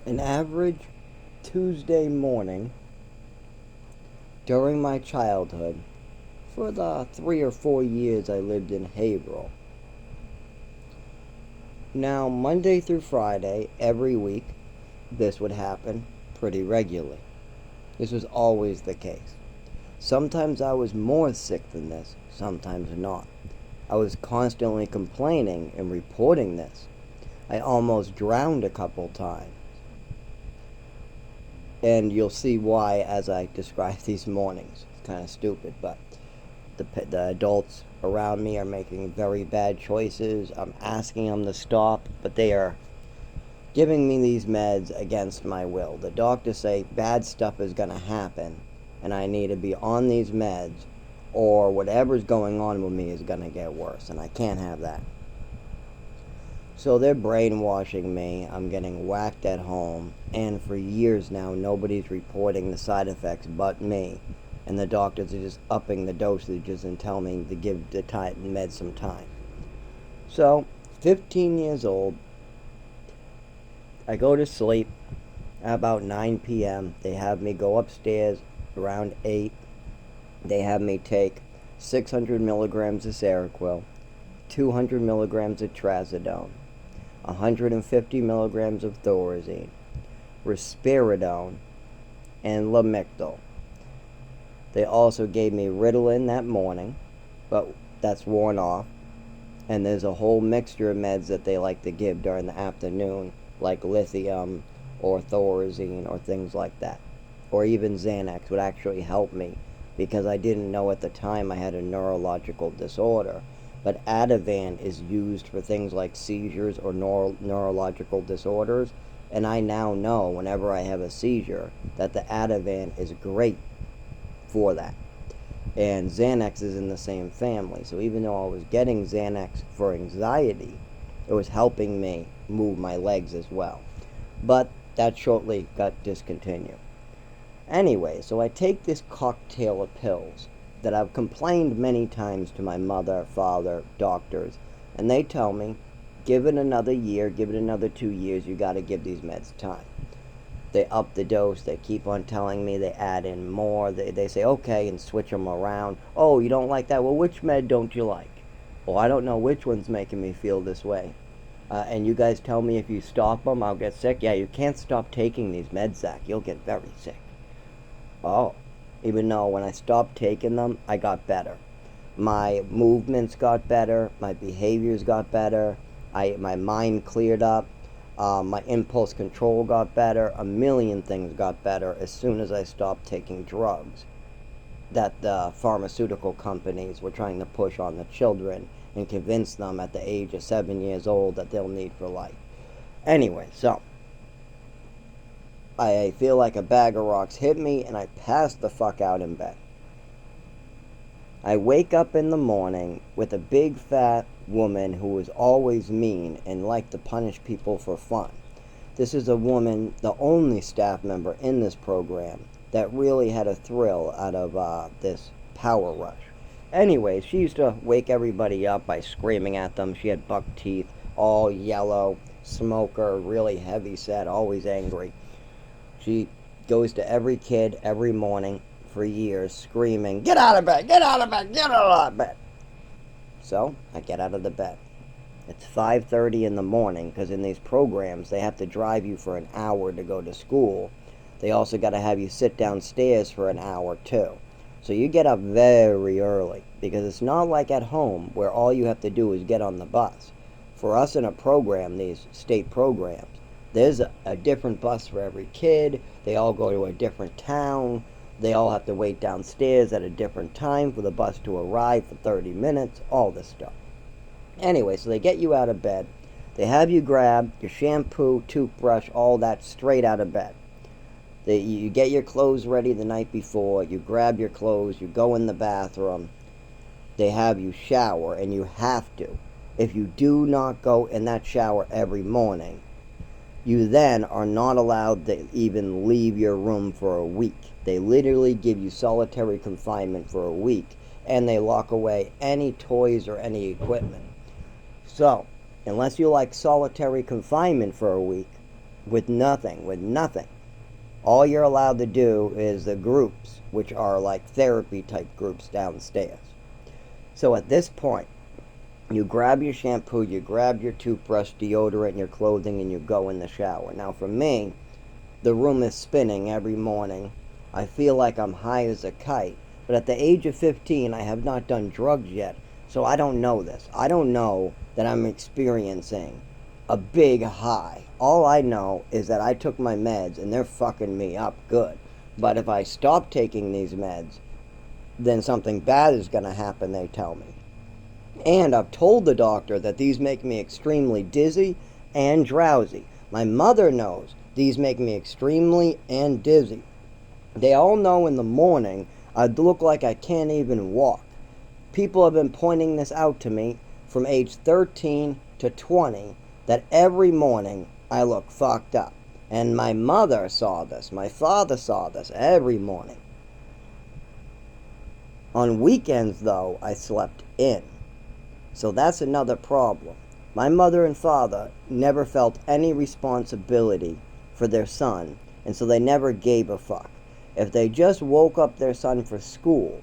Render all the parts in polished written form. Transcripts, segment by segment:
An average Tuesday morning during my childhood, for the 3 or 4 years I lived in Haverhill. Now, Monday through Friday, every week, this would happen pretty regularly. This was always the case. Sometimes I was more sick than this, sometimes not. I was constantly complaining and reporting this. I almost drowned a couple times. And you'll see why as I describe these mornings. It's kind of stupid, but the adults around me are making very bad choices. I'm asking them to stop, but they are giving me these meds against my will. The doctors say bad stuff is going to happen, and I need to be on these meds, or whatever's going on with me is going to get worse, and I can't have that. So they're brainwashing me. I'm getting whacked at home, and for years now, nobody's reporting the side effects but me. And the doctors are just upping the dosages and telling me to give the meds some time. So, 15 years old, I go to sleep at about 9 p.m. They have me go upstairs around 8. They have me take 600 milligrams of Seroquel, 200 milligrams of Trazodone, 150 milligrams of Thorazine, Risperidone, and Lamictal. They also gave me Ritalin that morning, but that's worn off. And there's a whole mixture of meds that they like to give during the afternoon, like lithium or Thorazine or things like that. Or even Xanax would actually help me because I didn't know at the time I had a neurological disorder. But Ativan is used for things like seizures or neurological disorders. And I now know whenever I have a seizure that the Ativan is great for that. And Xanax is in the same family. So even though I was getting Xanax for anxiety, it was helping me move my legs as well. But that shortly got discontinued. Anyway, so I take this cocktail of pills that I've complained many times to my mother, father, doctors, and they tell me, give it another year, give it another 2 years, you gotta give these meds time. They up the dose. They keep on telling me. They add in more. They say, okay, and switch them around. Oh, you don't like that? Well, which med don't you like? Well, I don't know which one's making me feel this way. And you guys tell me if you stop them, I'll get sick. Yeah, you can't stop taking these meds, Zach. You'll get very sick. Oh, even though when I stopped taking them, I got better. My movements got better. My behaviors got better. My mind cleared up. My impulse control got better. A million things got better as soon as I stopped taking drugs that the pharmaceutical companies were trying to push on the children and convince them at the age of 7 years old that they'll need for life. Anyway, so I feel like a bag of rocks hit me and I passed the fuck out in bed. I wake up in the morning with a big fat woman who was always mean and liked to punish people for fun. This is a woman, the only staff member in this program, that really had a thrill out of this power rush. Anyways, she used to wake everybody up by screaming at them. She had buck teeth, all yellow, smoker, really heavy set, always angry. She goes to every kid every morning for years screaming, get out of bed, get out of bed, get out of bed. So I get out of the bed. It's 5:30 in the morning because in these programs they have to drive you for an hour to go to school. They also got to have you sit downstairs for an hour too. So you get up very early because it's not like at home where all you have to do is get on the bus. For us in a program, these state programs, there's a different bus for every kid. They all go to a different town. They all have to wait downstairs at a different time for the bus to arrive for 30 minutes, all this stuff. Anyway, so they get you out of bed. They have you grab your shampoo, toothbrush, all that straight out of bed. You get your clothes ready the night before. You grab your clothes. You go in the bathroom. They have you shower, and you have to. If you do not go in that shower every morning, you then are not allowed to even leave your room for a week. They literally give you solitary confinement for a week, and they lock away any toys or any equipment. So, unless you like solitary confinement for a week, with nothing, All you're allowed to do is the groups, which are like therapy type groups downstairs. So at this point, you grab your shampoo, you grab your toothbrush, deodorant, and your clothing, and you go in the shower. Now for me, the room is spinning every morning. I feel like I'm high as a kite. But at the age of 15, I have not done drugs yet. So I don't know this. I don't know that I'm experiencing a big high. All I know is that I took my meds and they're fucking me up good. But if I stop taking these meds, then something bad is going to happen, they tell me. And I've told the doctor that these make me extremely dizzy and drowsy. My mother knows these make me extremely and dizzy. They all know in the morning I look like I can't even walk. People have been pointing this out to me from age 13 to 20, that every morning I look fucked up. And my mother saw this. My father saw this every morning. On weekends, though, I slept in. So that's another problem. My mother and father never felt any responsibility for their son, and so they never gave a fuck. If they just woke up their son for school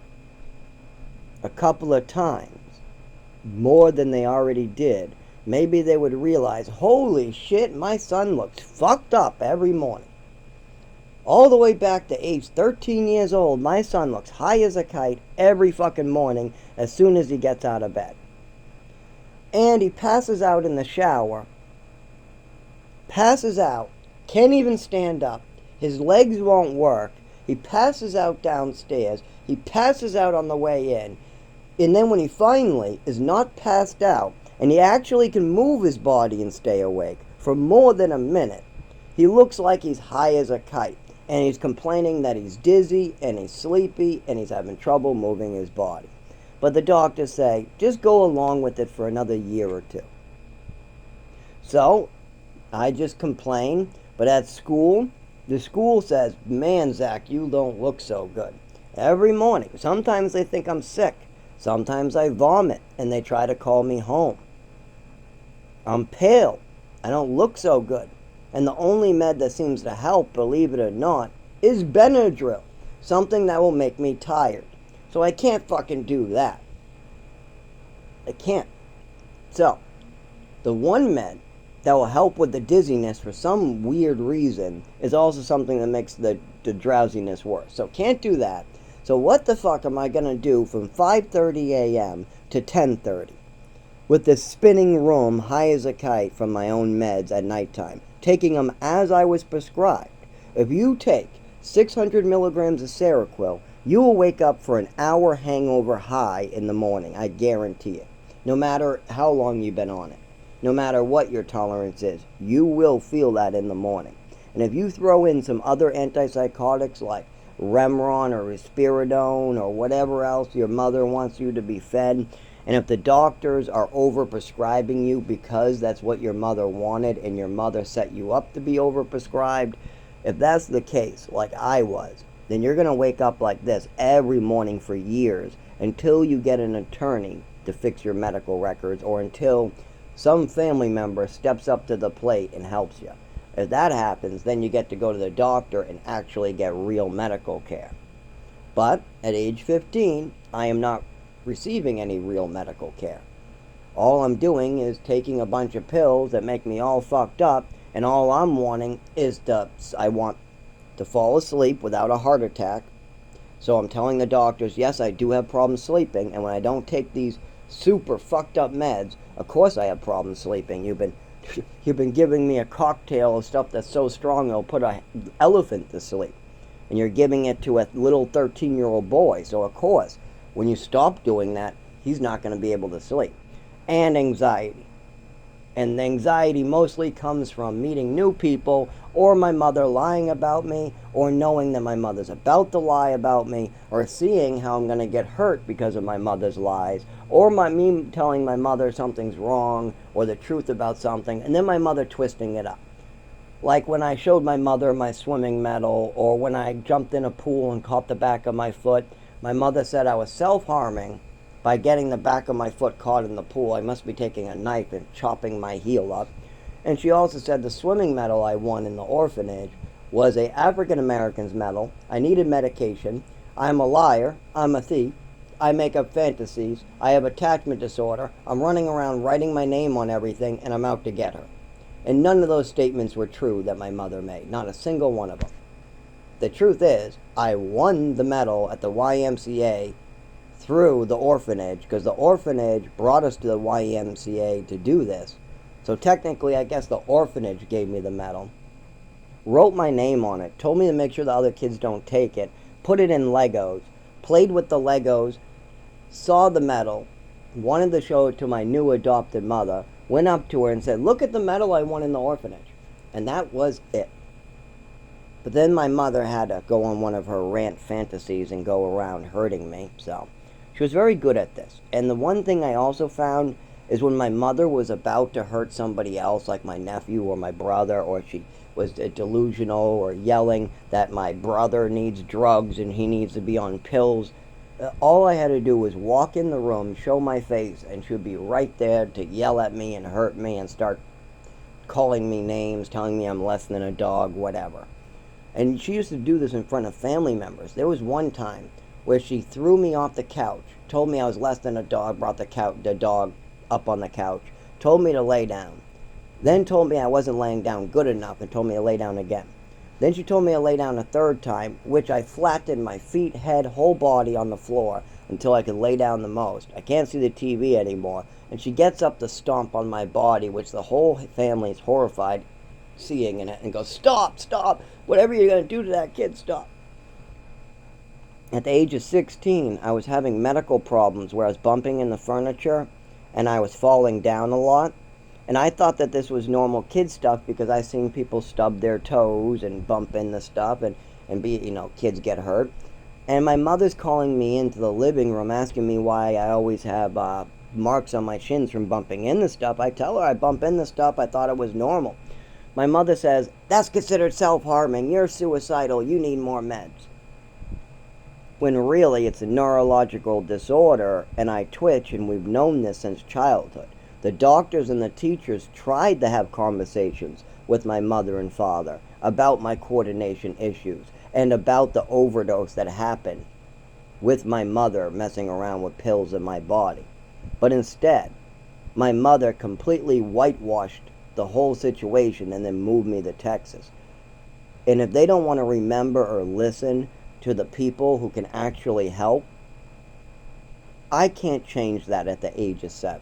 a couple of times, more than they already did, maybe they would realize, holy shit, my son looks fucked up every morning. All the way back to age 13 years old, my son looks high as a kite every fucking morning as soon as he gets out of bed. And he passes out in the shower, passes out, can't even stand up, his legs won't work, he passes out downstairs, he passes out on the way in, and then when he finally is not passed out, and he actually can move his body and stay awake for more than a minute, he looks like he's high as a kite, and he's complaining that he's dizzy, and he's sleepy, and he's having trouble moving his body. But the doctors say, just go along with it for another year or two. So, I just complain, but at school, the school says, man, Zach, you don't look so good. Every morning. Sometimes they think I'm sick. Sometimes I vomit, and they try to call me home. I'm pale. I don't look so good. And the only med that seems to help, believe it or not, is Benadryl. Something that will make me tired. So I can't fucking do that. I can't. So, the one med that will help with the dizziness for some weird reason is also something that makes the drowsiness worse. So can't do that. So what the fuck am I going to do from 5:30 a.m. to 10:30 with this spinning room high as a kite from my own meds at nighttime, taking them as I was prescribed? If you take 600 milligrams of Seroquel, you will wake up for an hour hangover high in the morning, I guarantee it. No matter how long you've been on it. No matter what your tolerance is, you will feel that in the morning. And if you throw in some other antipsychotics like Remeron or Risperidone or whatever else your mother wants you to be fed, and if the doctors are over-prescribing you because that's what your mother wanted and your mother set you up to be over-prescribed, if that's the case, like I was, then you're going to wake up like this every morning for years until you get an attorney to fix your medical records or until some family member steps up to the plate and helps you. If that happens, then you get to go to the doctor and actually get real medical care. But at age 15, I am not receiving any real medical care. All I'm doing is taking a bunch of pills that make me all fucked up, and all I'm wanting is I want to fall asleep without a heart attack. So I'm telling the doctors, yes, I do have problems sleeping, and when I don't take these super fucked up meds, of course I have problems sleeping. You've been giving me a cocktail of stuff that's so strong it'll put an elephant to sleep. And you're giving it to a little 13-year-old boy. So of course, when you stop doing that, he's not going to be able to sleep. And anxiety. And the anxiety mostly comes from meeting new people, or my mother lying about me, or knowing that my mother's about to lie about me, or seeing how I'm going to get hurt because of my mother's lies, or me telling my mother something's wrong, or the truth about something, and then my mother twisting it up. Like when I showed my mother my swimming medal, or when I jumped in a pool and caught the back of my foot, my mother said I was self-harming by getting the back of my foot caught in the pool. I must be taking a knife and chopping my heel up. And she also said the swimming medal I won in the orphanage was a African American's medal. I needed medication. I'm a liar. I'm a thief. I make up fantasies. I have attachment disorder. I'm running around writing my name on everything, and I'm out to get her. And none of those statements were true that my mother made. Not a single one of them. The truth is, I won the medal at the YMCA through the orphanage, because the orphanage brought us to the YMCA to do this. So technically, I guess the orphanage gave me the medal. Wrote my name on it, told me to make sure the other kids don't take it, put it in Legos, played with the Legos, saw the medal, wanted to show it to my new adopted mother, went up to her and said, "Look at the medal I won in the orphanage." And that was it. But then my mother had to go on one of her rant fantasies and go around hurting me, so she was very good at this. And the one thing I also found is when my mother was about to hurt somebody else, like my nephew or my brother, or she was delusional or yelling that my brother needs drugs and he needs to be on pills, all I had to do was walk in the room, show my face, and she would be right there to yell at me and hurt me and start calling me names, telling me I'm less than a dog, whatever. And she used to do this in front of family members. There was one time where she threw me off the couch, told me I was less than a dog, brought the dog up on the couch, told me to lay down, then told me I wasn't laying down good enough and told me to lay down again. Then she told me to lay down a third time, which I flattened my feet, head, whole body on the floor until I could lay down the most. I can't see the TV anymore. And she gets up to stomp on my body, which the whole family is horrified seeing in it, and goes, "Stop, stop. Whatever you're going to do to that kid, stop." At the age of 16, I was having medical problems where I was bumping in the furniture and I was falling down a lot. And I thought that this was normal kid stuff because I seen people stub their toes and bump in the stuff and kids get hurt. And my mother's calling me into the living room asking me why I always have marks on my shins from bumping in the stuff. I tell her I bump in the stuff. I thought it was normal. My mother says, "That's considered self-harming. You're suicidal. You need more meds." When really it's a neurological disorder and I twitch, and we've known this since childhood. The doctors and the teachers tried to have conversations with my mother and father about my coordination issues and about the overdose that happened with my mother messing around with pills in my body. But instead, my mother completely whitewashed the whole situation and then moved me to Texas. And if they don't want to remember or listen to the people who can actually help, I can't change that at the age of 7.